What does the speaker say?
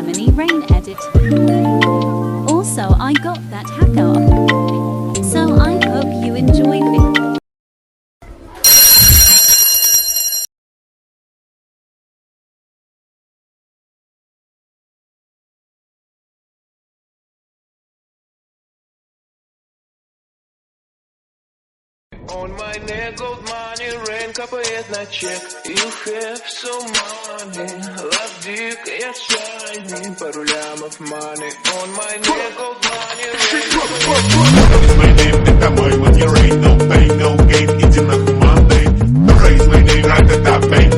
Kamini Rain edit. Also, I got that hacker. So I hope you enjoy it. On my neck, gold money, rain капает на чек. You have so money, love dick, я shiny, пару лямов money. On my neck, gold money, rain It's my name, это мой money rain. No pain, no gain, иди нахуй Monday. Raise my name, right at that pain.